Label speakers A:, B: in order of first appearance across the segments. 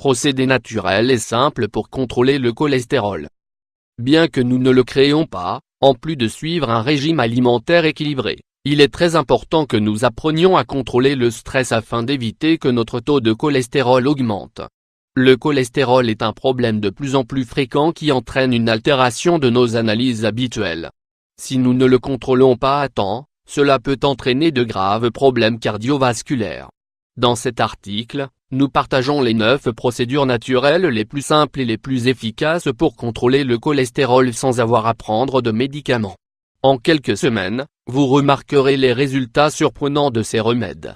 A: procédé naturel et simple pour contrôler le cholestérol. Bien que nous ne le créions pas, en plus de suivre un régime alimentaire équilibré, il est très important que nous apprenions à contrôler le stress afin d'éviter que notre taux de cholestérol augmente. Le cholestérol est un problème de plus en plus fréquent qui entraîne une altération de nos analyses habituelles. Si nous ne le contrôlons pas à temps, cela peut entraîner de graves problèmes cardiovasculaires. Dans cet article, nous partageons les 9 procédures naturelles les plus simples et les plus efficaces pour contrôler le cholestérol sans avoir à prendre de médicaments. En quelques semaines, vous remarquerez les résultats surprenants de ces remèdes.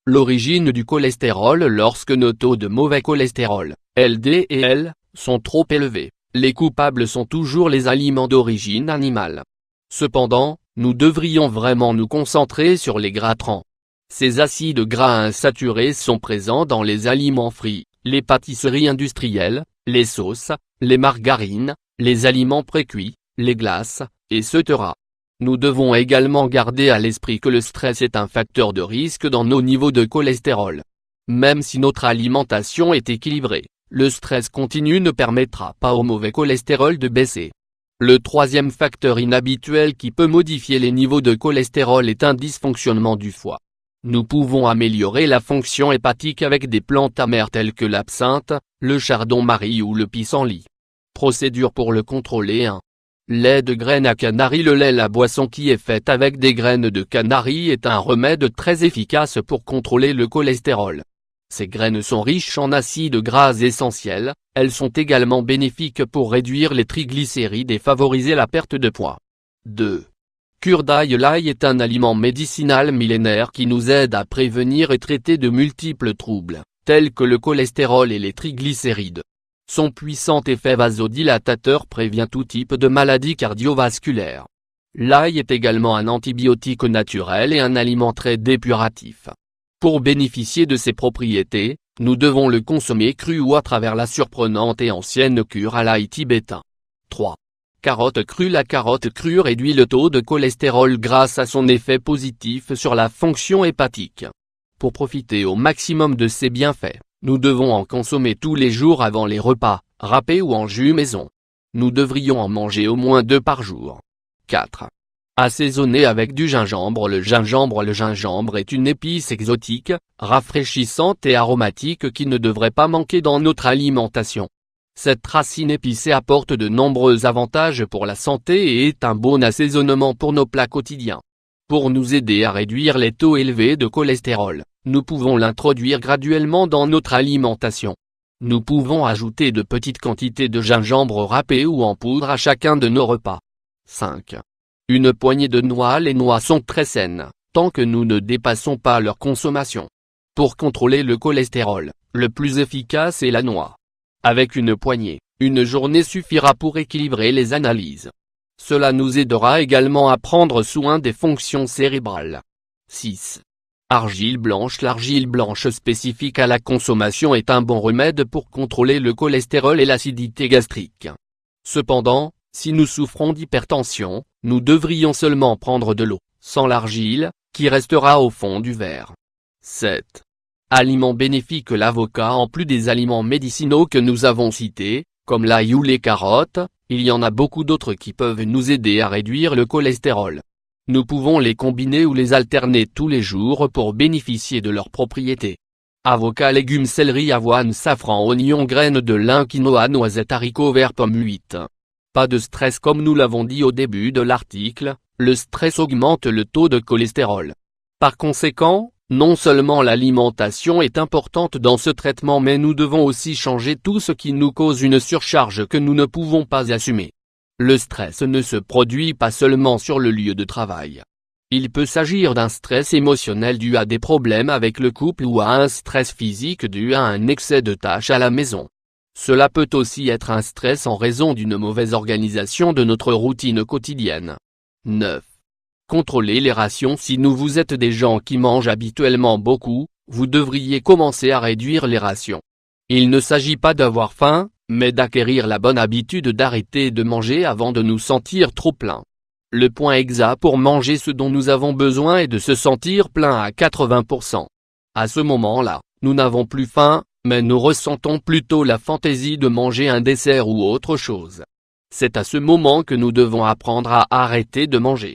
A: L'origine du cholestérol. Lorsque nos taux de mauvais cholestérol, LDL, sont trop élevés, les coupables sont toujours les aliments d'origine animale. Cependant, nous devrions vraiment nous concentrer sur les gras trans. Ces acides gras insaturés sont présents dans les aliments frits, les pâtisseries industrielles, les sauces, les margarines, les aliments précuits, les glaces, etc. Nous devons également garder à l'esprit que le stress est un facteur de risque dans nos niveaux de cholestérol. Même si notre alimentation est équilibrée, le stress continu ne permettra pas au mauvais cholestérol de baisser. Le troisième facteur inhabituel qui peut modifier les niveaux de cholestérol est un dysfonctionnement du foie. Nous pouvons améliorer la fonction hépatique avec des plantes amères telles que l'absinthe, le chardon-marie ou le pissenlit. Procédure pour le contrôler 1. Lait de graines à canari. Le lait, la boisson qui est faite avec des graines de canari, est un remède très efficace pour contrôler le cholestérol. Ces graines sont riches en acides gras essentiels, elles sont également bénéfiques pour réduire les triglycérides et favoriser la perte de poids. 2. Cure d'ail. L'ail est un aliment médicinal millénaire qui nous aide à prévenir et traiter de multiples troubles, tels que le cholestérol et les triglycérides. Son puissant effet vasodilatateur prévient tout type de maladies cardiovasculaires. L'ail est également un antibiotique naturel et un aliment très dépuratif. Pour bénéficier de ses propriétés, nous devons le consommer cru ou à travers la surprenante et ancienne cure à l'ail tibétain. 3. Carotte crue. La carotte crue réduit le taux de cholestérol grâce à son effet positif sur la fonction hépatique. Pour profiter au maximum de ses bienfaits, nous devons en consommer tous les jours avant les repas, râpés ou en jus maison. Nous devrions en manger au moins 2 par jour. 4. Assaisonner avec du gingembre. Le gingembre est une épice exotique, rafraîchissante et aromatique qui ne devrait pas manquer dans notre alimentation. Cette racine épicée apporte de nombreux avantages pour la santé et est un bon assaisonnement pour nos plats quotidiens. Pour nous aider à réduire les taux élevés de cholestérol, nous pouvons l'introduire graduellement dans notre alimentation. Nous pouvons ajouter de petites quantités de gingembre râpé ou en poudre à chacun de nos repas. 5. Une poignée de noix. Les noix sont très saines, tant que nous ne dépassons pas leur consommation. Pour contrôler le cholestérol, le plus efficace est la noix. Avec une poignée, une journée suffira pour équilibrer les analyses. Cela nous aidera également à prendre soin des fonctions cérébrales. 6. Argile blanche. L'argile blanche spécifique à la consommation est un bon remède pour contrôler le cholestérol et l'acidité gastrique. Cependant, si nous souffrons d'hypertension, nous devrions seulement prendre de l'eau, sans l'argile, qui restera au fond du verre. 7. Aliments bénéfiques. L'avocat. En plus des aliments médicinaux que nous avons cités, comme l'ail ou les carottes, il y en a beaucoup d'autres qui peuvent nous aider à réduire le cholestérol. Nous pouvons les combiner ou les alterner tous les jours pour bénéficier de leurs propriétés. Avocat, légumes, céleri, avoine, safran, oignon, graines de lin, quinoa, noisettes, haricots verts, pommes, 8. Pas de stress. Comme nous l'avons dit au début de l'article, le stress augmente le taux de cholestérol. Par conséquent, non seulement l'alimentation est importante dans ce traitement, mais nous devons aussi changer tout ce qui nous cause une surcharge que nous ne pouvons pas assumer. Le stress ne se produit pas seulement sur le lieu de travail. Il peut s'agir d'un stress émotionnel dû à des problèmes avec le couple ou à un stress physique dû à un excès de tâches à la maison. Cela peut aussi être un stress en raison d'une mauvaise organisation de notre routine quotidienne. 9. Contrôlez les rations. Si vous êtes des gens qui mangent habituellement beaucoup, vous devriez commencer à réduire les rations. Il ne s'agit pas d'avoir faim, mais d'acquérir la bonne habitude d'arrêter de manger avant de nous sentir trop plein. Le point exact pour manger ce dont nous avons besoin est de se sentir plein à 80%. À ce moment-là, nous n'avons plus faim, mais nous ressentons plutôt la fantaisie de manger un dessert ou autre chose. C'est à ce moment que nous devons apprendre à arrêter de manger.